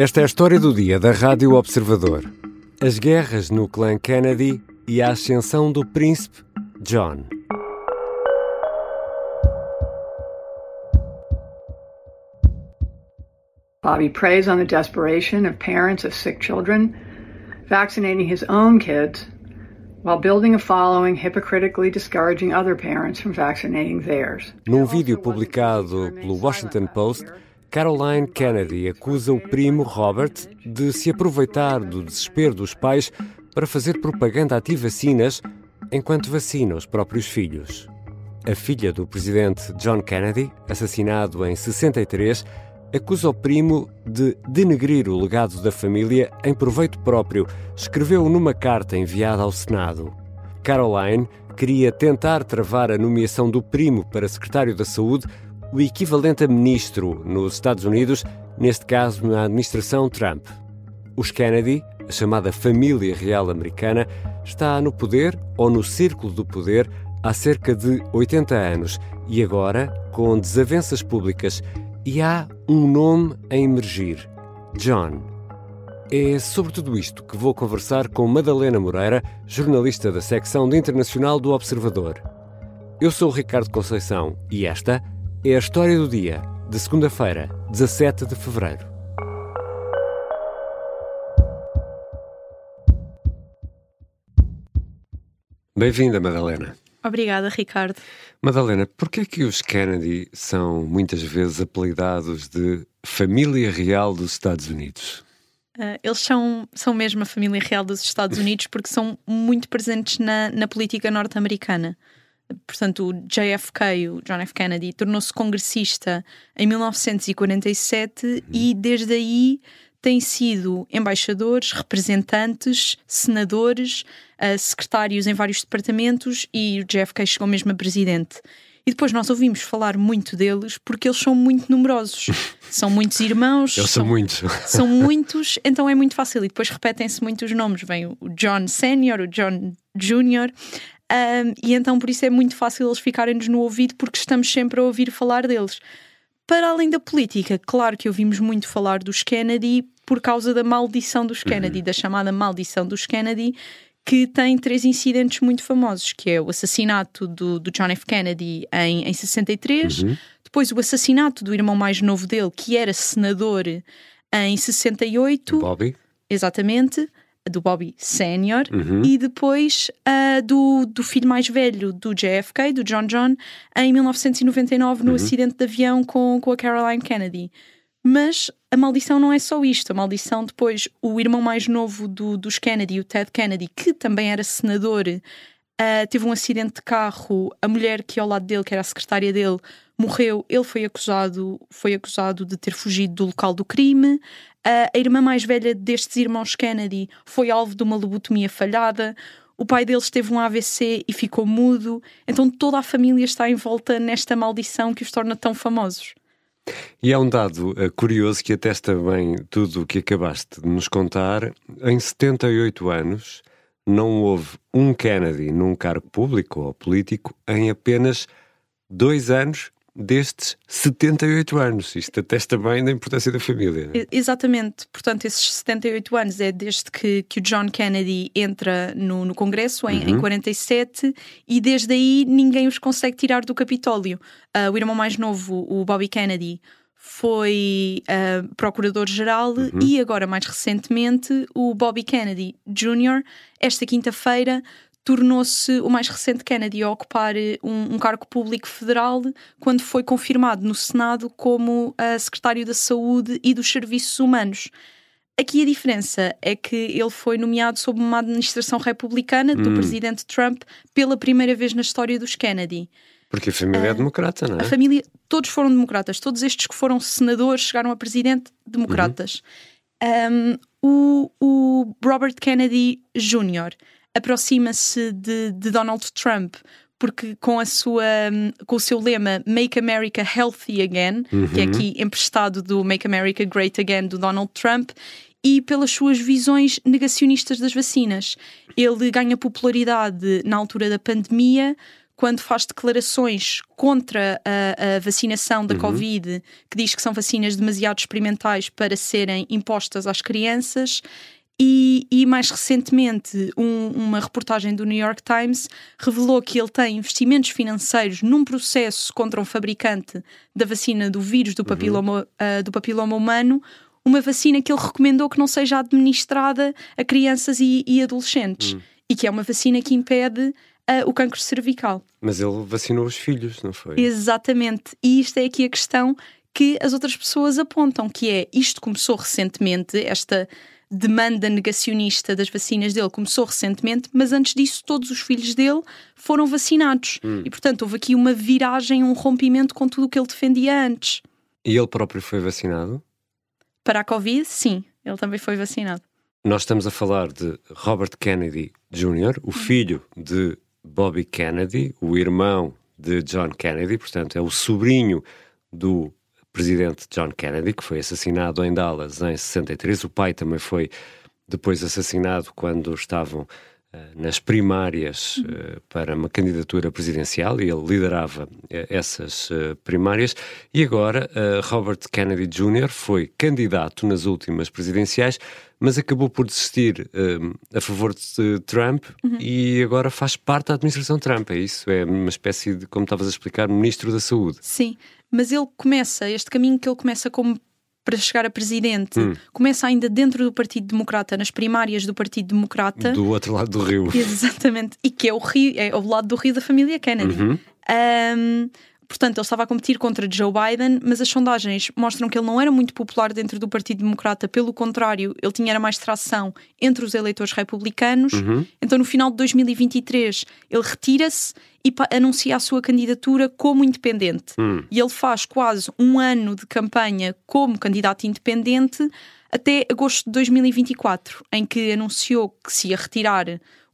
Esta é a história do dia da Rádio Observador. As guerras no clã Kennedy e a ascensão do príncipe John. Bobby preys on the desperation of parents of sick children, vaccinating his own kids, while building a following hypocritically discouraging other parents from vaccinating theirs. Num vídeo publicado pelo Washington Post, Caroline Kennedy acusa o primo Robert de se aproveitar do desespero dos pais para fazer propaganda anti-vacinas enquanto vacina os próprios filhos. A filha do presidente John Kennedy, assassinado em 63, acusa o primo de denegrir o legado da família em proveito próprio, escreveu numa carta enviada ao Senado. Caroline queria tentar travar a nomeação do primo para secretário da Saúde, o equivalente a ministro nos Estados Unidos, neste caso na administração Trump. Os Kennedy, a chamada família real americana, está no poder ou no círculo do poder há cerca de 80 anos e agora com desavenças públicas. E há um nome a emergir: John. É sobre tudo isto que vou conversar com Madalena Moreira, jornalista da secção de Internacional do Observador. Eu sou o Ricardo Conceição e esta é a história do dia, de segunda-feira, 17 de fevereiro. Bem-vinda, Madalena. Obrigada, Ricardo. Madalena, porquê é que os Kennedy são muitas vezes apelidados de família real dos Estados Unidos? Eles são mesmo a família real dos Estados Unidos porque são muito presentes na política norte-americana. Portanto, o JFK, o John F. Kennedy, tornou-se congressista em 1947 e desde aí têm sido embaixadores, representantes, senadores, secretários em vários departamentos e o JFK chegou mesmo a presidente. E depois nós ouvimos falar muito deles porque eles são muito numerosos. São muitos irmãos. Eles são muitos. São muitos, então é muito fácil. E depois repetem-se muitos nomes. Vem o John Senior, o John Junior. E então por isso é muito fácil eles ficarem-nos no ouvido porque estamos sempre a ouvir falar deles. Para além da política, claro que ouvimos muito falar dos Kennedy por causa da maldição dos Kennedy, da chamada maldição dos Kennedy, que tem 3 incidentes muito famosos, que é o assassinato do John F. Kennedy em 63, depois o assassinato do irmão mais novo dele, que era senador, em 68. Bobby. Exatamente, do Bobby Senior, e depois do filho mais velho do JFK, do John, em 1999, no acidente de avião com a Caroline Kennedy. Mas a maldição não é só isto. A maldição depois, o irmão mais novo dos Kennedy, o Ted Kennedy, que também era senador, teve um acidente de carro, a mulher que ia ao lado dele, que era a secretária dele, morreu. Ele foi acusado de ter fugido do local do crime. A irmã mais velha destes irmãos Kennedy foi alvo de uma lobotomia falhada. O pai deles teve um AVC e ficou mudo. Então toda a família está envolta nesta maldição que os torna tão famosos. E há um dado curioso que atesta bem tudo o que acabaste de nos contar. Em 78 anos não houve um Kennedy num cargo público ou político em apenas 2 anos destes 78 anos. Isto atesta bem da importância da família, não é? Exatamente. Portanto, esses 78 anos é desde que o John Kennedy entra no Congresso, em 47, e desde aí ninguém os consegue tirar do Capitólio. O irmão mais novo, o Bobby Kennedy, foi procurador-geral e agora, mais recentemente, o Bobby Kennedy Jr., esta quinta-feira, tornou-se o mais recente Kennedy a ocupar um cargo público federal quando foi confirmado no Senado como secretário da Saúde e dos Serviços Humanos. Aqui a diferença é que ele foi nomeado sob uma administração republicana do presidente Trump pela primeira vez na história dos Kennedy. Porque a família é democrata, não é? A família, todos foram democratas. Todos estes que foram senadores chegaram a presidente, democratas. O Robert Kennedy Jr. aproxima-se de Donald Trump porque com o seu lema Make America Healthy Again, que é aqui emprestado do Make America Great Again do Donald Trump, e pelas suas visões negacionistas das vacinas. Ele ganha popularidade na altura da pandemia quando faz declarações contra a vacinação da Covid, que diz que são vacinas demasiado experimentais para serem impostas às crianças. E mais recentemente, uma reportagem do New York Times revelou que ele tem investimentos financeiros num processo contra um fabricante da vacina do vírus do papiloma humano, uma vacina que ele recomendou que não seja administrada a crianças e adolescentes, e que é uma vacina que impede o cancro cervical. Mas ele vacinou os filhos, não foi? Exatamente. E isto é aqui a questão que as outras pessoas apontam, que é, isto começou recentemente, esta demanda negacionista das vacinas dele começou recentemente, mas antes disso todos os filhos dele foram vacinados. E, portanto, houve aqui uma viragem, um rompimento com tudo o que ele defendia antes. E ele próprio foi vacinado? Para a Covid, sim. Ele também foi vacinado. Nós estamos a falar de Robert Kennedy Jr., o filho de Bobby Kennedy, o irmão de John Kennedy, portanto é o sobrinho do presidente John Kennedy, que foi assassinado em Dallas em 63. O pai também foi depois assassinado quando estavam nas primárias para uma candidatura presidencial, e ele liderava essas primárias. E agora Robert Kennedy Jr. foi candidato nas últimas presidenciais, mas acabou por desistir a favor de Trump e agora faz parte da administração Trump. É isso? É uma espécie de, como estavas a explicar, ministro da Saúde. Sim, mas ele começa, este caminho que ele começa como para chegar a presidente, começa ainda dentro do Partido Democrata, nas primárias do Partido Democrata. Do outro lado do rio. Exatamente, e que é o rio, é o lado do rio da família Kennedy. Portanto, ele estava a competir contra Joe Biden, mas as sondagens mostram que ele não era muito popular dentro do Partido Democrata, pelo contrário, ele tinha mais tração entre os eleitores republicanos. Então, no final de 2023, ele retira-se e anuncia a sua candidatura como independente. E ele faz quase um ano de campanha como candidato independente até agosto de 2024, em que anunciou que se ia retirar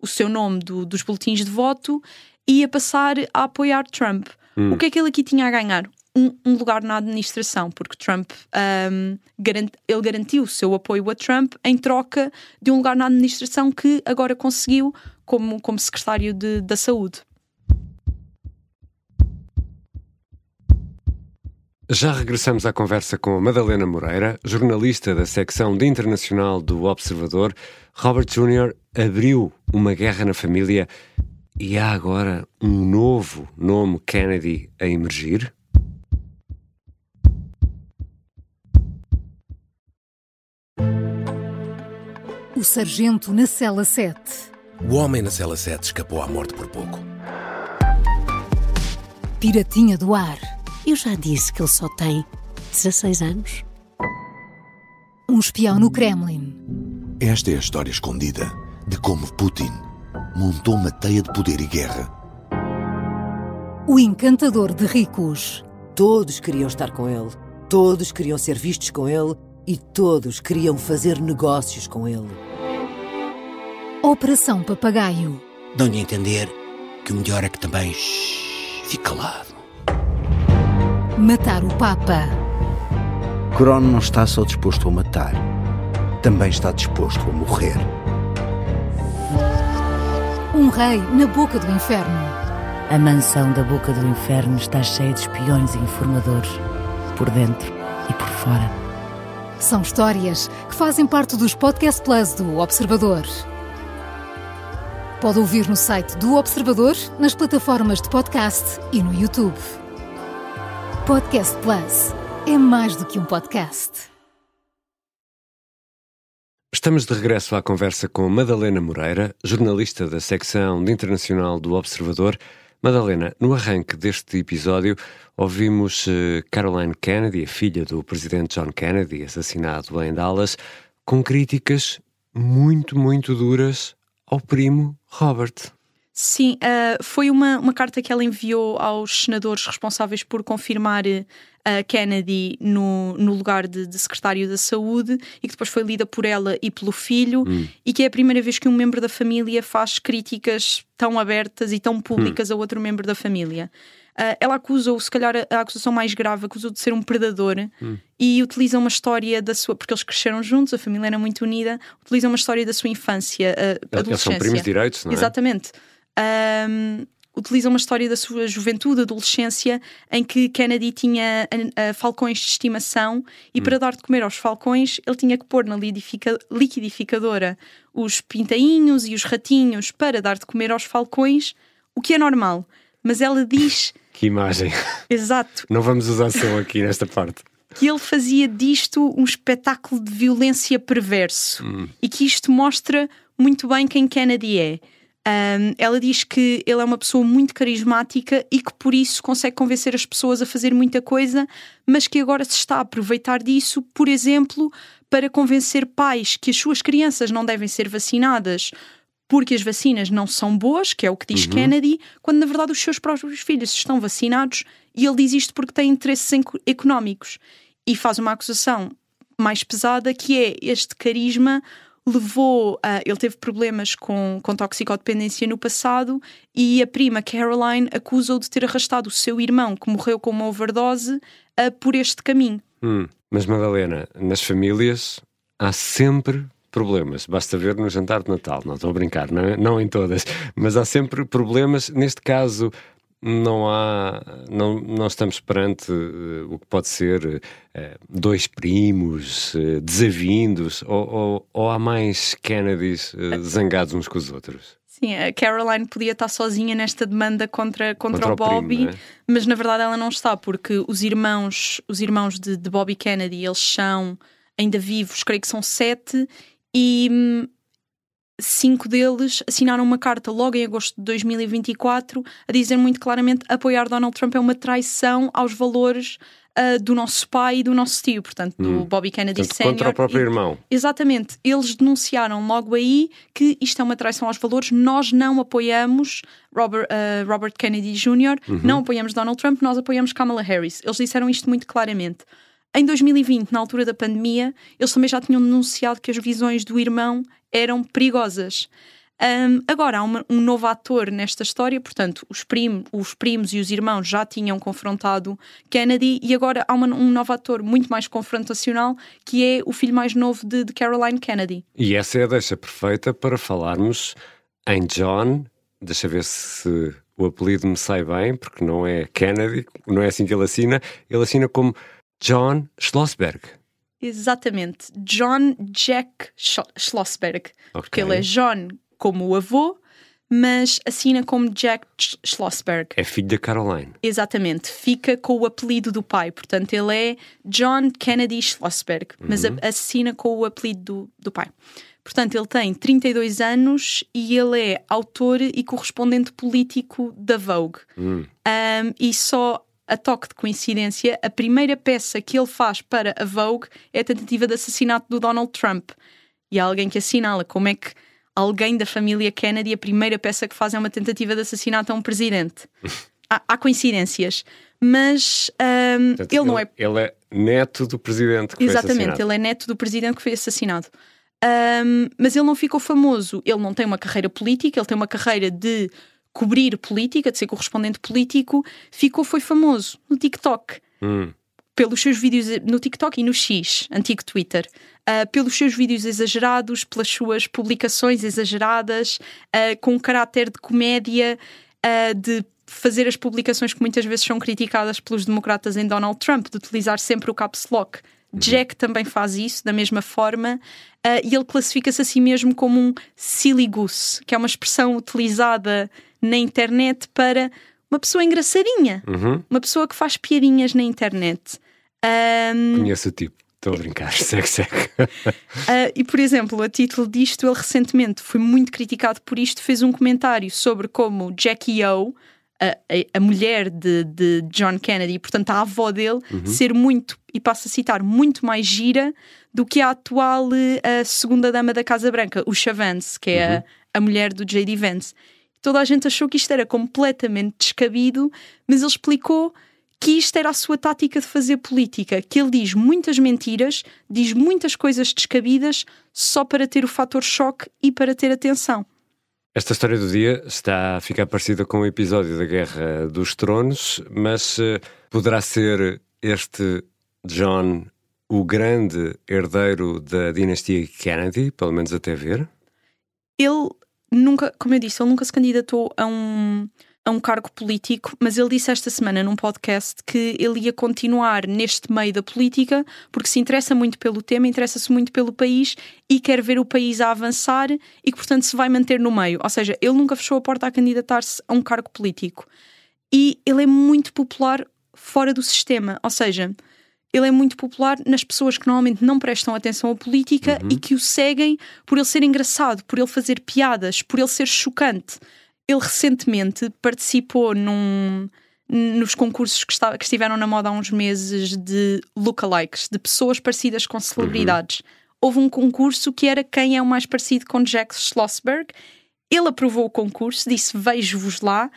o seu nome dos boletins de voto e ia passar a apoiar Trump. O que é que ele aqui tinha a ganhar? Um lugar na administração, porque Trump ele garantiu o seu apoio a Trump em troca de um lugar na administração que agora conseguiu como secretário da Saúde. Já regressamos à conversa com a Madalena Moreira, jornalista da secção de internacional do Observador. Robert Jr. abriu uma guerra na família e há agora um novo nome Kennedy a emergir? O sargento na cela 7. O homem na cela 7 escapou à morte por pouco. Piratinha do ar. Eu já disse que ele só tem 16 anos. Um espião no Kremlin. Esta é a história escondida de como Putin montou uma teia de poder e guerra. O encantador de ricos. Todos queriam estar com ele, todos queriam ser vistos com ele e todos queriam fazer negócios com ele. Operação Papagaio. Dão-lhe a entender que o melhor é que também fique calado. Matar o Papa. Crono não está só disposto a matar, também está disposto a morrer. Um rei na boca do inferno. A mansão da boca do inferno está cheia de espiões e informadores, por dentro e por fora. São histórias que fazem parte dos Podcast Plus do Observador. Pode ouvir no site do Observador, nas plataformas de podcast e no YouTube. Podcast Plus é mais do que um podcast. Estamos de regresso à conversa com Madalena Moreira, jornalista da secção de internacional do Observador. Madalena, no arranque deste episódio ouvimos Caroline Kennedy, a filha do presidente John Kennedy, assassinado em Dallas, com críticas muito, muito duras ao primo Robert. Sim, foi uma carta que ela enviou aos senadores responsáveis por confirmar Kennedy no lugar de secretário da Saúde, e que depois foi lida por ela e pelo filho, e que é a primeira vez que um membro da família faz críticas tão abertas e tão públicas a outro membro da família. Ela acusa-o, se calhar a acusação mais grave, acusou de ser um predador, e utiliza uma história da sua, porque eles cresceram juntos, a família era muito unida, utiliza uma história da sua infância, adolescência. Eles são primos direitos, não é? Exatamente. utiliza uma história da sua juventude, adolescência, em que Kennedy tinha falcões de estimação e para dar de comer aos falcões ele tinha que pôr na liquidificadora os pintainhos e os ratinhos para dar de comer aos falcões, o que é normal. Mas ela diz... Que imagem. Exato. Não vamos usar som aqui nesta parte. Que ele fazia disto um espetáculo de violência perverso e que isto mostra muito bem quem Kennedy é. Ela diz que ele é uma pessoa muito carismática e que por isso consegue convencer as pessoas a fazer muita coisa, mas que agora se está a aproveitar disso, por exemplo, para convencer pais que as suas crianças não devem ser vacinadas porque as vacinas não são boas, que é o que diz Kennedy, quando na verdade os seus próprios filhos estão vacinados, e ele diz isto porque tem interesses económicos. E faz uma acusação mais pesada, que é este carisma levou a... Ele teve problemas com toxicodependência no passado e a prima Caroline acusa-o de ter arrastado o seu irmão, que morreu com uma overdose, por este caminho. Mas Madalena, nas famílias há sempre problemas. Basta ver no jantar de Natal. Não estou a brincar, não em todas. Mas há sempre problemas. Neste caso... Não estamos perante o que pode ser dois primos desavindos ou há mais Kennedys zangados uns com os outros? Sim, a Caroline podia estar sozinha nesta demanda contra o Bobby, primo, mas na verdade ela não está, porque os irmãos de Bobby Kennedy, eles são ainda vivos, creio que são 7, e 5 deles assinaram uma carta logo em agosto de 2024 a dizer muito claramente: apoiar Donald Trump é uma traição aos valores do nosso pai e do nosso tio, portanto do Bobby Kennedy Sr. Contra o próprio irmão. Exatamente, eles denunciaram logo aí que isto é uma traição aos valores, nós não apoiamos Robert Kennedy Jr., não apoiamos Donald Trump, nós apoiamos Kamala Harris. Eles disseram isto muito claramente. Em 2020, na altura da pandemia, eles também já tinham denunciado que as visões do irmão eram perigosas. Agora há um novo ator nesta história, portanto, os primos e os irmãos já tinham confrontado Kennedy e agora há um novo ator muito mais confrontacional, que é o filho mais novo de Caroline Kennedy. E essa é a deixa perfeita para falarmos em John. Deixa ver se o apelido me sai bem, porque não é Kennedy, não é assim que ele assina como John Schlossberg. Exatamente, John Jack Schlossberg, porque ele é John como o avô, mas assina como Jack Schlossberg. É filho da Caroline. Exatamente, fica com o apelido do pai, portanto ele é John Kennedy Schlossberg, mas assina com o apelido do pai. Portanto, ele tem 32 anos e ele é autor e correspondente político da Vogue. E só a toque de coincidência, a primeira peça que ele faz para a Vogue é a tentativa de assassinato do Donald Trump. E há alguém que assinala como é que alguém da família Kennedy, a primeira peça que faz é uma tentativa de assassinato a um presidente. Há coincidências. Mas portanto, ele não é... Ele é neto do presidente que foi assassinado. Exatamente, ele é neto do presidente que foi assassinado. Mas ele não ficou famoso. Ele não tem uma carreira política, ele tem uma carreira de cobrir política, de ser correspondente político. Foi famoso no TikTok. Pelos seus vídeos no TikTok e no X, antigo Twitter. Pelos seus vídeos exagerados, pelas suas publicações exageradas, com um caráter de comédia, de fazer as publicações que muitas vezes são criticadas pelos democratas em Donald Trump, de utilizar sempre o caps lock. Jack também faz isso da mesma forma, e ele classifica-se a si mesmo como um silly goose, que é uma expressão utilizada na internet para uma pessoa engraçadinha, uma pessoa que faz piadinhas na internet. Conheço o tipo, estou a brincar, segue. E por exemplo, a título disto, ele recentemente foi muito criticado por isto, fez um comentário sobre como Jackie O, a mulher de John Kennedy, portanto a avó dele, ser muito, e passo a citar, muito mais gira do que a atual segunda dama da Casa Branca, Usha Vance, que é a mulher do J.D. Vance. Toda a gente achou que isto era completamente descabido, mas ele explicou que isto era a sua tática de fazer política, que ele diz muitas mentiras, diz muitas coisas descabidas só para ter o fator choque e para ter atenção. Esta história do dia está a ficar parecida com o episódio da Guerra dos Tronos, mas poderá ser este John o grande herdeiro da dinastia Kennedy, pelo menos até ver? Ele nunca, como eu disse, ele nunca se candidatou a um a um cargo político, mas ele disse esta semana num podcast que ele ia continuar neste meio da política porque se interessa muito pelo tema, interessa-se muito pelo país e quer ver o país a avançar e que, portanto, se vai manter no meio. Ou seja, ele nunca fechou a porta a candidatar-se a um cargo político. E ele é muito popular fora do sistema, ou seja, ele é muito popular nas pessoas que normalmente não prestam atenção à política e que o seguem por ele ser engraçado, por ele fazer piadas, por ele ser chocante. Ele recentemente participou nos concursos que estiveram na moda há uns meses de lookalikes, de pessoas parecidas com celebridades. Houve um concurso que era quem é o mais parecido com Jack Schlossberg. Ele aprovou o concurso, disse vejo-vos lá.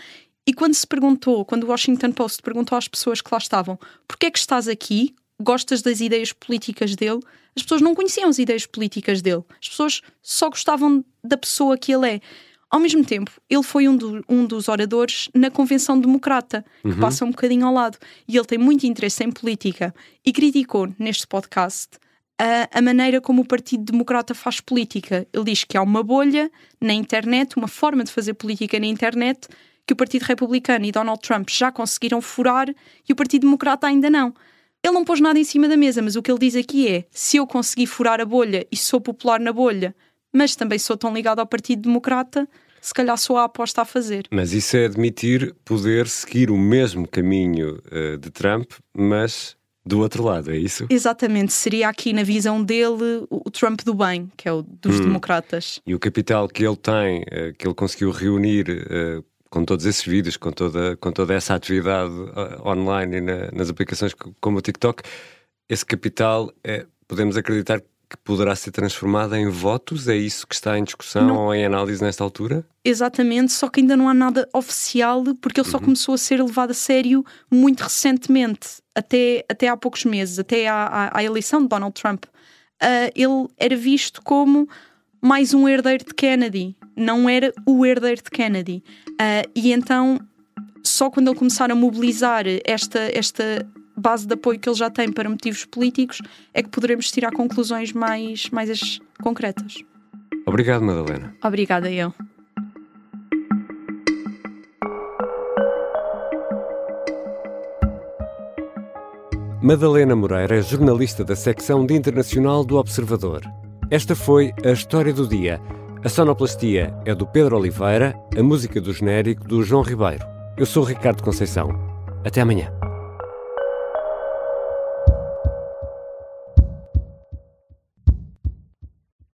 E quando o Washington Post perguntou às pessoas que lá estavam porquê é que estás aqui, gostas das ideias políticas dele, as pessoas não conheciam as ideias políticas dele. As pessoas só gostavam da pessoa que ele é. Ao mesmo tempo, ele foi um dos oradores na Convenção Democrata, que passa um bocadinho ao lado. E ele tem muito interesse em política e criticou neste podcast a maneira como o Partido Democrata faz política. Ele diz que há uma bolha na internet, uma forma de fazer política na internet, que o Partido Republicano e Donald Trump já conseguiram furar e o Partido Democrata ainda não. Ele não pôs nada em cima da mesa, mas o que ele diz aqui é: se eu conseguir furar a bolha e sou popular na bolha, mas também sou tão ligado ao Partido Democrata, se calhar sou a aposta a fazer. Mas isso é admitir poder seguir o mesmo caminho de Trump, mas do outro lado, é isso? Exatamente, seria aqui na visão dele o Trump do bem, que é o dos democratas. E o capital que ele tem, que ele conseguiu reunir com todos esses vídeos, com toda essa atividade online e nas aplicações como o TikTok, esse capital, podemos acreditar que poderá ser transformado em votos? É isso que está em discussão ou em análise nesta altura? Exatamente, só que ainda não há nada oficial, porque ele só começou a ser levado a sério muito recentemente, até há poucos meses, até à eleição de Donald Trump. Ele era visto como mais um herdeiro de Kennedy, não era o herdeiro de Kennedy. E então, só quando ele começar a mobilizar esta base de apoio que ele já tem para motivos políticos, é que poderemos tirar conclusões mais concretas. Obrigado, Madalena. Obrigada, eu. Madalena Moreira é jornalista da secção de Internacional do Observador. Esta foi a História do Dia. A sonoplastia é do Pedro Oliveira, a música do genérico do João Ribeiro. Eu sou o Ricardo Conceição. Até amanhã.